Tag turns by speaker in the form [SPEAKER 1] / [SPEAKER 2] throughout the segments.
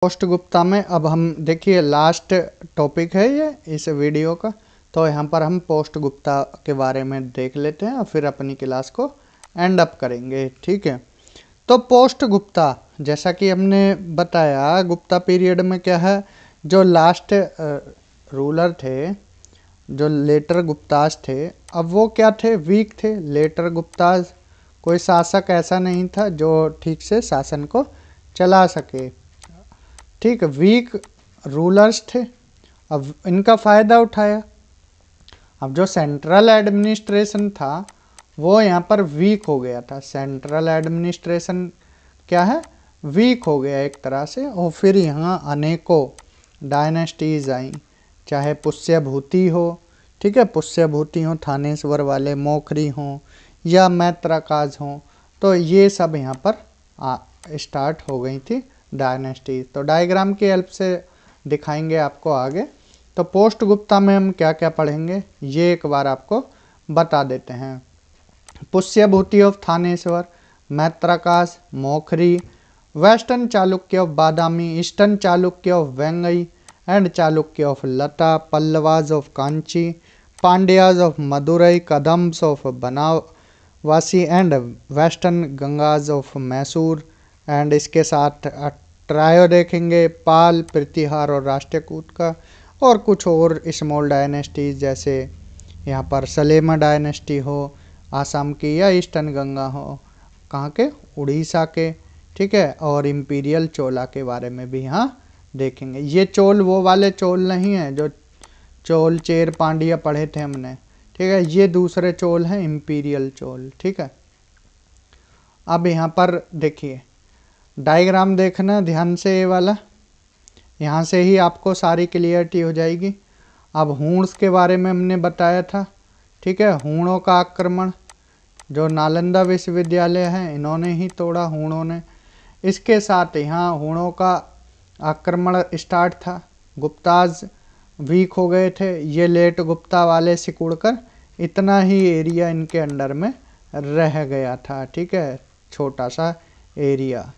[SPEAKER 1] Post Gupta में अब हम देखिए लास्ट टॉपिक है ये इस वीडियो का। तो यहाँ पर हम पोस्ट गुप्ता के बारे में देख लेते हैं और फिर अपनी क्लास को एंड अप करेंगे। ठीक है, तो पोस्ट गुप्ता जैसा कि हमने बताया, गुप्ता पीरियड में क्या है, जो लास्ट रूलर थे, जो लेटर गुप्ताज थे, अब वो क्या थे, वीक थे। लेटर गुप्ताज कोई शासक ऐसा नहीं था जो ठीक से शासन को चला सके। ठीक, वीक रूलर्स थे। अब इनका फ़ायदा उठाया। अब जो सेंट्रल एडमिनिस्ट्रेशन था वो यहाँ पर वीक हो गया था। सेंट्रल एडमिनिस्ट्रेशन क्या है, वीक हो गया एक तरह से। और फिर यहाँ अनेकों डायनेस्टीज आई, चाहे पुष्यभूति हो, ठीक है, पुष्यभूति हो, थानेश्वर वाले, मोखरी हों या मैत्रकाज हों, तो ये सब यहाँ पर स्टार्ट हो गई थी डायनेस्टी। तो डायग्राम की हेल्प से दिखाएंगे आपको आगे। तो पोस्ट गुप्ता में हम क्या क्या पढ़ेंगे ये एक बार आपको बता देते हैं। Pushyabhuti of Thaneshwar, Maitrakas, Maukhari, western Chalukya of Badami, eastern Chalukya of Vengi and Chalukya of Lata, Pallavas of Kanchi, Pandyas of Madurai, Kadambas of Banavasi and western Gangas of Mysore. And इसके साथ ट्रायो देखेंगे, पाल, प्रतिहार और राष्ट्रकूट का, और कुछ और स्मॉल डायनेस्टीज जैसे यहाँ पर सलेमा डायनेस्टी हो आसाम की, या ईस्टर्न गंगा हो कहाँ के, उड़ीसा के, ठीक है, और इम्पीरियल चोला के बारे में भी यहाँ देखेंगे। ये चोल वो वाले चोल नहीं है जो चोल चेर पांड्या पढ़े थे हमने, ठीक है, ये दूसरे चोल हैं, इम्पीरियल चोल। ठीक है, अब यहाँ पर देखिए डायग्राम देखना ध्यान से, ये वाला, यहाँ से ही आपको सारी क्लियरिटी हो जाएगी। अब हूण्स के बारे में हमने बताया था, ठीक है, हूणों का आक्रमण जो नालंदा विश्वविद्यालय है इन्होंने ही तोड़ा, हूणों ने। इसके साथ यहाँ हूणों का आक्रमण स्टार्ट था। गुप्ताज वीक हो गए थे, ये लेट गुप्ता वाले सिकुड़कर इतना ही एरिया इनके अंडर में रह गया था, ठीक है, छोटा सा एरिया,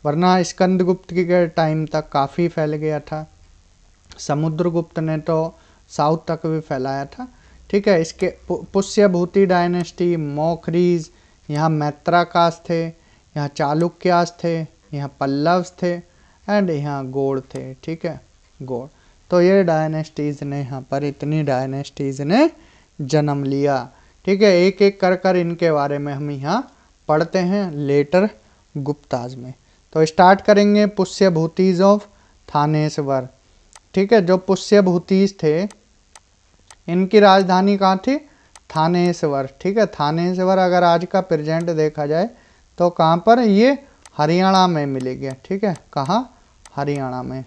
[SPEAKER 1] वरना स्कंदगुप्त के टाइम तक काफ़ी फैल गया था। समुद्रगुप्त ने तो साउथ तक भी फैलाया था। ठीक है, इसके पुष्यभूति डायनेस्टी, मोखरीज, यहाँ मैत्राकास थे, यहाँ चालुक्यास थे, यहाँ पल्लव्स थे एंड यहाँ गौड़ थे। ठीक है, गौड़। तो ये डायनेस्टीज ने, यहाँ पर इतनी डायनेस्टीज ने जन्म लिया। ठीक है, एक एक कर कर इनके बारे में हम यहाँ पढ़ते हैं लेटर गुप्ताज में। तो स्टार्ट करेंगे पुष्यभूतिज ऑफ थानेश्वर। ठीक है, जो पुष्यभूतिज थे इनकी राजधानी कहाँ थी, थानेश्वर। ठीक है, थानेश्वर अगर आज का प्रेजेंट देखा जाए तो कहाँ पर, ये हरियाणा में मिलेगी। ठीक है, कहाँ, हरियाणा में।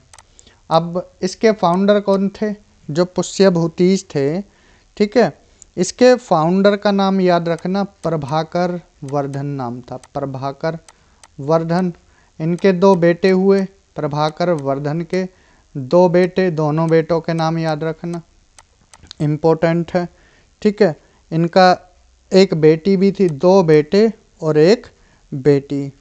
[SPEAKER 1] अब इसके फाउंडर कौन थे, जो पुष्यभूतिज थे, ठीक है, इसके फाउंडर का नाम याद रखना, प्रभाकर वर्धन नाम था, प्रभाकर वर्धन। इनके दो बेटे हुए, प्रभाकर वर्धन के दो बेटे, दोनों बेटों के नाम याद रखना, इम्पोर्टेंट है। ठीक है, इनका एक बेटी भी थी, दो बेटे और एक बेटी।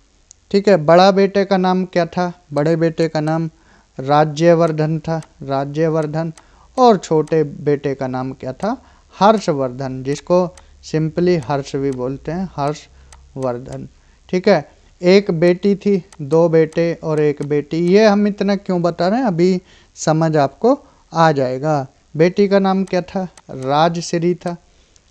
[SPEAKER 1] ठीक है, बड़ा बेटे का नाम क्या था, बड़े बेटे का नाम राज्यवर्धन था, राज्यवर्धन, और छोटे बेटे का नाम क्या था, हर्षवर्धन, जिसको सिंपली हर्ष भी बोलते हैं, हर्षवर्धन। ठीक है, एक बेटी थी, दो बेटे और एक बेटी। ये हम इतना क्यों बता रहे हैं, अभी समझ आपको आ जाएगा। बेटी का नाम क्या था, राजश्री था,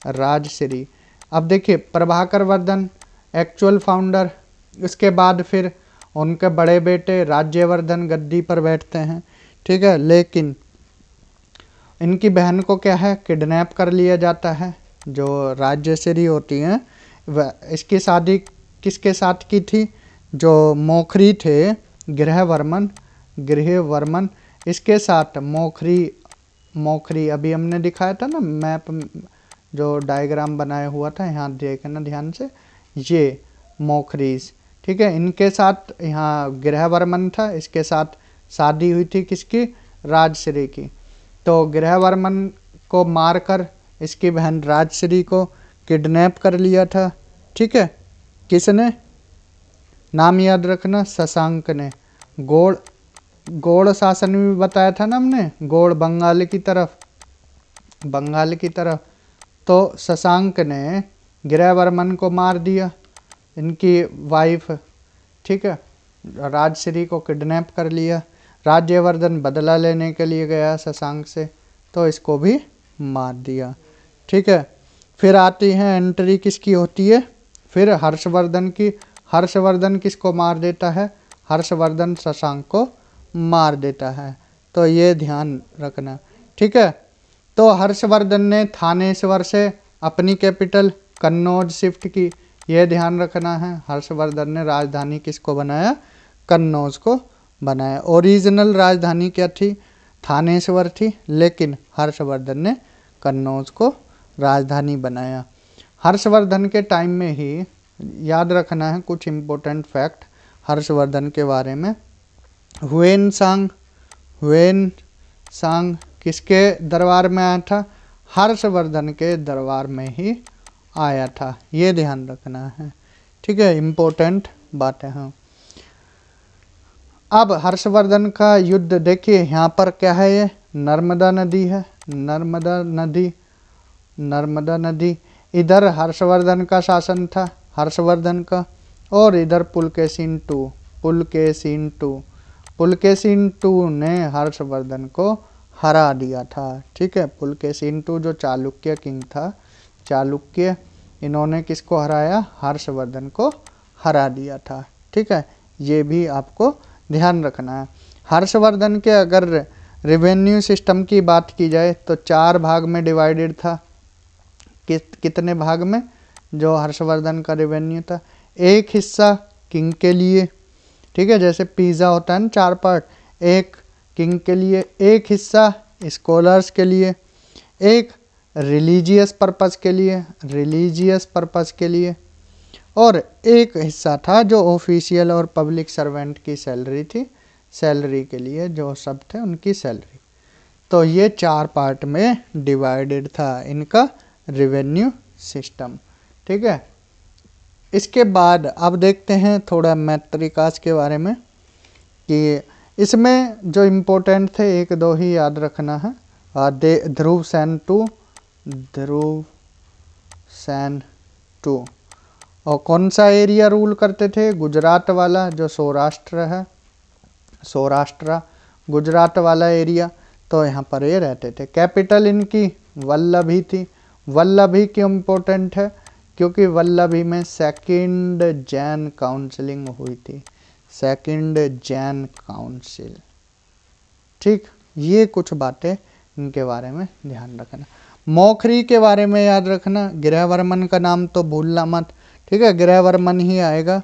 [SPEAKER 1] राजश्री। अब देखिए प्रभाकर वर्धन एक्चुअल फाउंडर, इसके बाद फिर उनके बड़े बेटे राज्यवर्धन गद्दी पर बैठते हैं। ठीक है, लेकिन इनकी बहन को क्या है, किडनैप कर लिया जाता है। जो राजश्री होती हैं वह, इसकी शादी किसके साथ की थी, जो मोखरी थे, गृहवर्मन, इसके साथ मोखरी अभी हमने दिखाया था ना मैप, जो डायग्राम बनाया हुआ था, यहाँ देखना ध्यान से, ये मोखरीज। ठीक है, इनके साथ यहाँ गृहवर्मन था, इसके साथ शादी हुई थी किसकी, राजश्री की। तो गृहवर्मन को मारकर इसकी बहन राजश्री को किडनैप कर लिया था। ठीक है, किसने, नाम याद रखना, शशांक ने। गौड़ गौड़ शासन भी बताया था ना हमने, गौड़ बंगाल की तरफ। तो शशांक ने गृहवर्मन को मार दिया, इनकी वाइफ, ठीक है, राजश्री को किडनैप कर लिया। राज्यवर्धन बदला लेने के लिए गया शशांक से, तो इसको भी मार दिया, ठीक है। फिर आती है एंट्री किसकी होती है, फिर हर्षवर्धन की। हर्षवर्धन किसको मार देता है, हर्षवर्धन शशांक को मार देता है, तो ये ध्यान रखना, ठीक है। तो हर्षवर्धन ने थानेश्वर से अपनी कैपिटल कन्नौज शिफ्ट की, यह ध्यान रखना है। हर्षवर्धन ने राजधानी किसको बनाया, कन्नौज को बनाया। ओरिजिनल राजधानी क्या थी, थानेश्वर थी, लेकिन हर्षवर्धन ने कन्नौज को राजधानी बनाया। हर्षवर्धन के टाइम में ही याद रखना है कुछ इम्पोर्टेंट फैक्ट हर्षवर्धन के बारे में। हुएनसांग किसके दरबार में आया था, हर्षवर्धन के दरबार में ही आया था, ये ध्यान रखना है, ठीक है, इम्पोर्टेंट बातें हैं। अब हर्षवर्धन का युद्ध देखिए, यहाँ पर क्या है, ये नर्मदा नदी है, नर्मदा नदी। इधर हर्षवर्धन का शासन था, हर्षवर्धन का, और इधर पुलकेशिन टू ने हर्षवर्धन को हरा दिया था, ठीक है। पुलकेशिन टू जो चालुक्य किंग था, चालुक्य, इन्होंने किसको हराया, हर्षवर्धन को हरा दिया था, ठीक है, ये भी आपको ध्यान रखना है। हर्षवर्धन के अगर रेवेन्यू सिस्टम की बात की जाए तो 4 भाग में डिवाइडेड था। कितने भाग में, जो हर्षवर्धन का रेवेन्यू था, एक हिस्सा किंग के लिए, ठीक है, जैसे पिज़्ज़ा होता है ना 4 पार्ट, एक किंग के लिए, एक हिस्सा स्कॉलर्स के लिए, एक रिलीजियस पर्पस के लिए, और एक हिस्सा था जो ऑफिशियल और पब्लिक सर्वेंट की सैलरी थी, सैलरी के लिए जो सब थे उनकी सैलरी। तो ये 4 पार्ट में डिवाइडेड था इनका रेवेन्यू सिस्टम, ठीक है। इसके बाद अब देखते हैं थोड़ा मैत्रिकास के बारे में, कि इसमें जो इम्पोर्टेंट थे 1-2 ही याद रखना है। ध्रुवसेन टू, और कौन सा एरिया रूल करते थे, गुजरात वाला, जो सौराष्ट्र है, गुजरात वाला एरिया, तो यहाँ पर ये रहते थे। कैपिटल इनकी वल्लभी थी। वल्लभी क्यों इम्पोर्टेंट है, क्योंकि वल्लभी में सेकंड जैन काउंसिलिंग हुई थी, सेकंड जैन काउंसिल, ठीक। ये कुछ बातें इनके बारे में ध्यान रखना। मौखरी के बारे में याद रखना, गृहवर्मन का नाम तो भूलना मत, ठीक है, गृहवर्मन ही आएगा,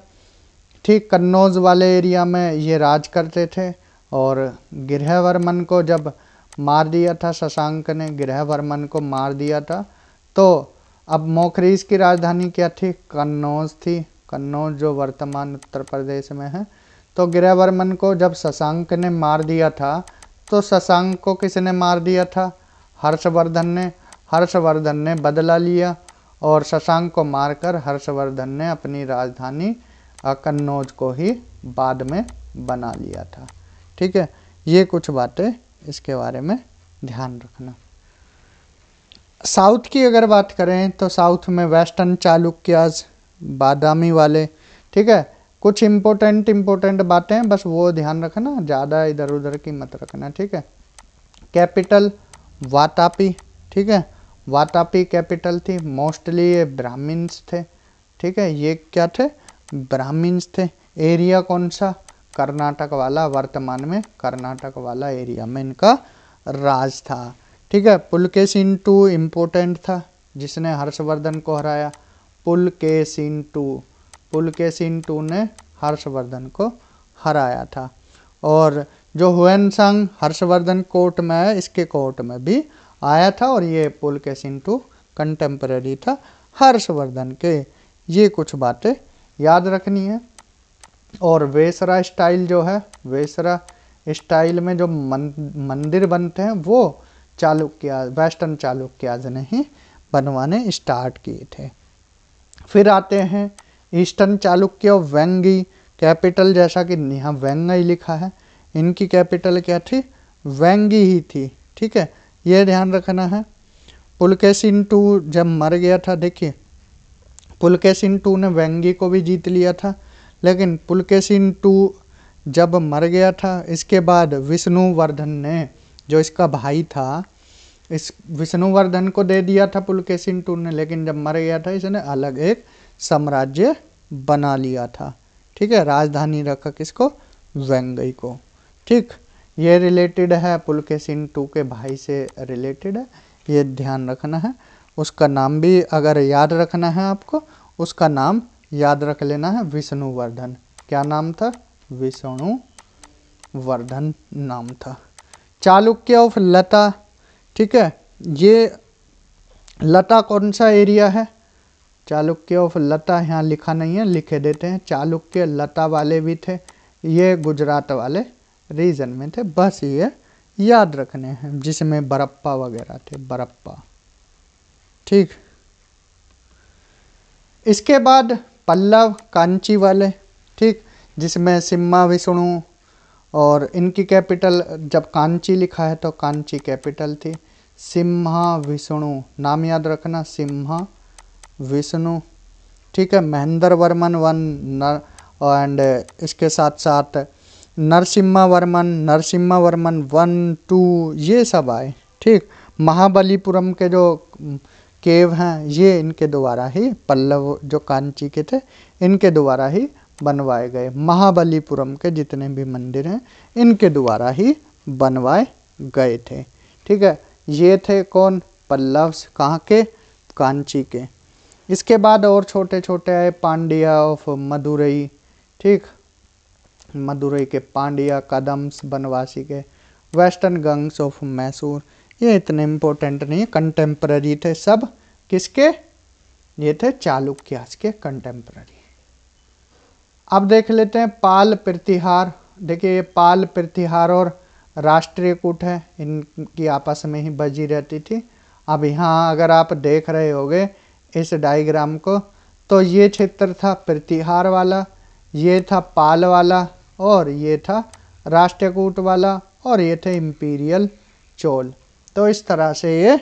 [SPEAKER 1] ठीक। कन्नौज वाले एरिया में ये राज करते थे, और गृहवर्मन को जब मार दिया था शशांक ने, गृहवर्मन को मार दिया था, तो अब मौखरीज की राजधानी क्या थी, कन्नौज थी, कन्नौज जो वर्तमान उत्तर प्रदेश में है। तो गृहवर्मन को जब शशांक ने मार दिया था, तो शशांक को किसने मार दिया था, हर्षवर्धन ने बदला लिया, और शशांक को मारकर हर्षवर्धन ने अपनी राजधानी कन्नौज को ही बाद में बना लिया था, ठीक है। ये कुछ बातें इसके बारे में ध्यान रखना। साउथ की अगर बात करें तो साउथ में वेस्टर्न चालुक्याज, बादामी वाले, ठीक है। कुछ इम्पोर्टेंट बातें बस वो ध्यान रखना, ज़्यादा इधर उधर की मत रखना, ठीक है। कैपिटल वातापी, ठीक है, वातापी कैपिटल थी। मोस्टली ये ब्राह्मण्स थे, ठीक है, ये क्या थे, ब्राह्मण्स थे। एरिया कौन सा, कर्नाटक वाला, वर्तमान में कर्नाटक वाला एरिया में इनका राज था, ठीक है। पुलकेशिन टू इम्पोर्टेंट था, जिसने हर्षवर्धन को हराया, पुलकेशिन टू ने हर्षवर्धन को हराया था। और जो हुएनसांग हर्षवर्धन कोर्ट में है, इसके कोर्ट में भी आया था, और ये पुलकेशिन टू कंटेम्पररी था हर्षवर्धन के। ये कुछ बातें याद रखनी है। और वेसरा स्टाइल जो है, वेसरा स्टाइल में जो मंदिर बनते हैं वो वेस्टर्न चालुक्याज ने ही बनवाने स्टार्ट किए थे। फिर आते हैं ईस्टर्न चालुक्य, वेंगी कैपिटल, जैसा कि यहाँ वेंगई लिखा है, इनकी कैपिटल क्या थी, वेंगी ही थी। ठीक है, ये ध्यान रखना है। पुलकेशिन II जब मर गया था, देखिए पुलकेशिन II ने वेंगी को भी जीत लिया था, लेकिन पुलकेशिन II जब मर गया था, इसके बाद विष्णुवर्धन ने, जो इसका भाई था, इस विष्णुवर्धन को दे दिया था पुलकेशिन II ने, लेकिन जब मर गया था इसने अलग एक साम्राज्य बना लिया था। ठीक है, राजधानी रखा किसको, वेंगई को। ठीक, ये रिलेटेड है पुलकेशिन II के भाई से रिलेटेड है, ये ध्यान रखना है। उसका नाम भी अगर याद रखना है आपको, उसका नाम याद रख लेना है, विष्णुवर्धन। क्या नाम था, विष्णुवर्धन नाम था। चालुक्य ऑफ लता, ठीक है, ये लता कौन सा एरिया है, चालुक्य ऑफ लता यहाँ लिखा नहीं है, लिखे देते हैं। चालुक्य लता वाले भी थे, ये गुजरात वाले रीजन में थे, बस ये याद रखने हैं, जिसमें बरप्पा वगैरह थे, बरप्पा। ठीक, इसके बाद पल्लव कांची वाले, ठीक, जिसमें सिम्हा विष्णु, और इनकी कैपिटल जब कांची लिखा है तो कांची कैपिटल थी। सिम्हा विष्णु नाम याद रखना, सिम्हा विष्णु। ठीक है, महेंद्र वर्मन वन एंड इसके साथ साथ नरसिम्हा वर्मन 1, 2 ये सब आए। ठीक, महाबलीपुरम के जो केव हैं ये इनके द्वारा ही, पल्लव जो कांची के थे इनके द्वारा ही बनवाए गए। महाबलीपुरम के जितने भी मंदिर हैं इनके द्वारा ही बनवाए गए थे। ठीक है, ये थे कौन, पल्लव्स, कहाँ के, कांची के। इसके बाद और छोटे छोटे आए, पांड्या ऑफ मदुरई। ठीक, मदुरई के पांड्या, कदम्स बनवासी के, वेस्टर्न गंग्स ऑफ मैसूर। ये इतने इम्पोर्टेंट नहीं है, कंटेम्पररी थे सब। किसके, ये थे चालुक्यास के कंटेम्पररी। अब देख लेते हैं पाल प्रतिहार। देखिए ये पाल प्रतिहार और राष्ट्रीय कूट है, इनकी आपस में ही बजी रहती थी। अब यहाँ अगर आप देख रहे होगे इस डायग्राम को, तो ये क्षेत्र था प्रतिहार वाला, ये था पाल वाला, और ये था राष्ट्रकूट वाला, और ये थे इम्पीरियल चोल। तो इस तरह से ये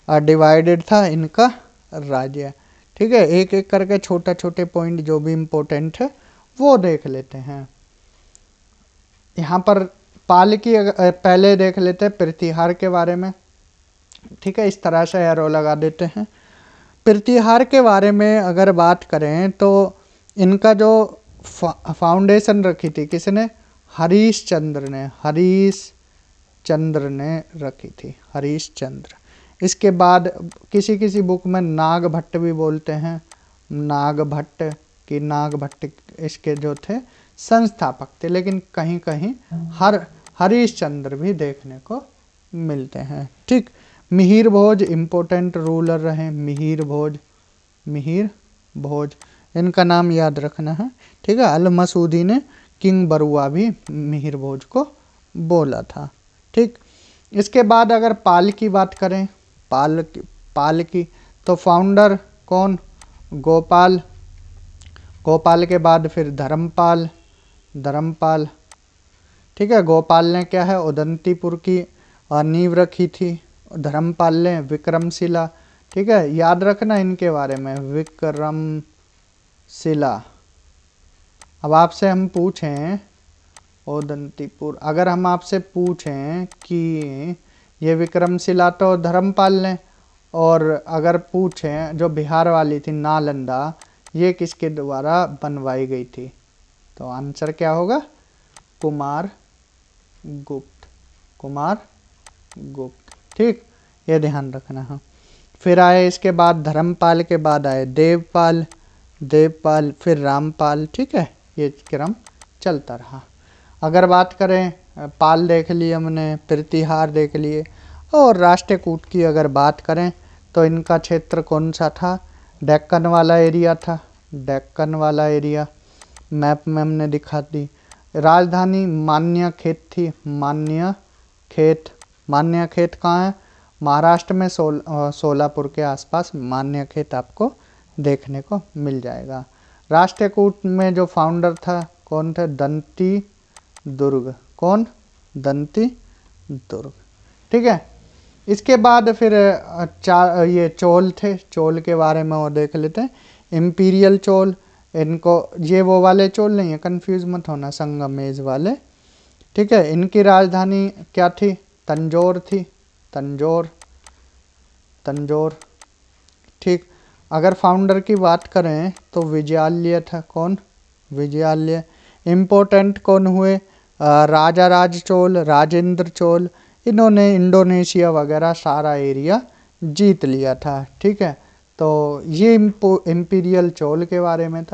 [SPEAKER 1] डिवाइडेड था इनका राज्य। ठीक है, एक एक करके छोटा छोटे पॉइंट जो भी इम्पोर्टेंट है वो देख लेते हैं। यहाँ पर पाल की पहले देख लेते हैं प्रतिहार के बारे में। ठीक है, इस तरह से एरो लगा देते हैं। प्रतिहार के बारे में अगर बात करें तो इनका जो फाउंडेशन रखी थी किसने, हरीश चंद्र ने रखी थी, हरीश चंद्र। इसके बाद किसी किसी बुक में नाग भट्ट भी बोलते हैं, नाग भट्ट इसके जो थे संस्थापक थे, लेकिन कहीं कहीं हरीश चंद्र भी देखने को मिलते हैं। ठीक, मिहिर भोज इम्पोर्टेंट रूलर रहे, मिहिर भोज इनका नाम याद रखना है। ठीक है, अल मसूदी ने किंग बरुआ भी मिहिर भोज को बोला था। ठीक, इसके बाद अगर पाल की बात करें, पाल की तो फाउंडर कौन, गोपाल के बाद फिर धर्मपाल। ठीक है, गोपाल ने क्या है, उदंतीपुर की नींव रखी थी, धर्मपाल ने विक्रमशिला। ठीक है, याद रखना इनके बारे में, विक्रमशिला। अब आपसे हम पूछें उदंतीपुर, अगर हम आपसे पूछें कि ये विक्रमशिला तो धर्मपाल ने, और अगर पूछें जो बिहार वाली थी नालंदा, ये किसके द्वारा बनवाई गई थी, तो आंसर क्या होगा, कुमार गुप्त। ठीक, ये ध्यान रखना है। फिर आए इसके बाद धर्मपाल के बाद आए देवपाल, फिर रामपाल। ठीक है, ये क्रम चलता रहा। अगर बात करें, पाल देख लिए हमने, प्रतिहार देख लिए, और राष्ट्रकूट की अगर बात करें तो इनका क्षेत्र कौन सा था, डेक्कन वाला एरिया था, डेक्कन वाला एरिया मैप में हमने दिखा दी। राजधानी मान्यखेत थी, मान्यखेत कहाँ है, महाराष्ट्र में सोलापुर के आसपास मान्यखेत आपको देखने को मिल जाएगा। राष्ट्रकूट में जो फाउंडर था कौन थे, दंती दुर्ग। कौन? दंती दुर्ग। ठीक है। इसके बाद फिर ये चोल थे, चोल के बारे में वो देख लेते हैं। इम्पीरियल चोल, इनको ये वो वाले चोल नहीं है, कंफ्यूज मत होना, संगमेश वाले। ठीक है। इनकी राजधानी क्या थी? तंजौर थी, तंजौर, तंजौर। ठीक। अगर फाउंडर की बात करें तो विजयालय था, कौन? विजयालय। इम्पोर्टेंट कौन हुए? राजा राज चोल, राजेंद्र चोल, इन्होंने इंडोनेशिया वगैरह सारा एरिया जीत लिया था। ठीक है। तो ये इम्पीरियल चोल के बारे में था।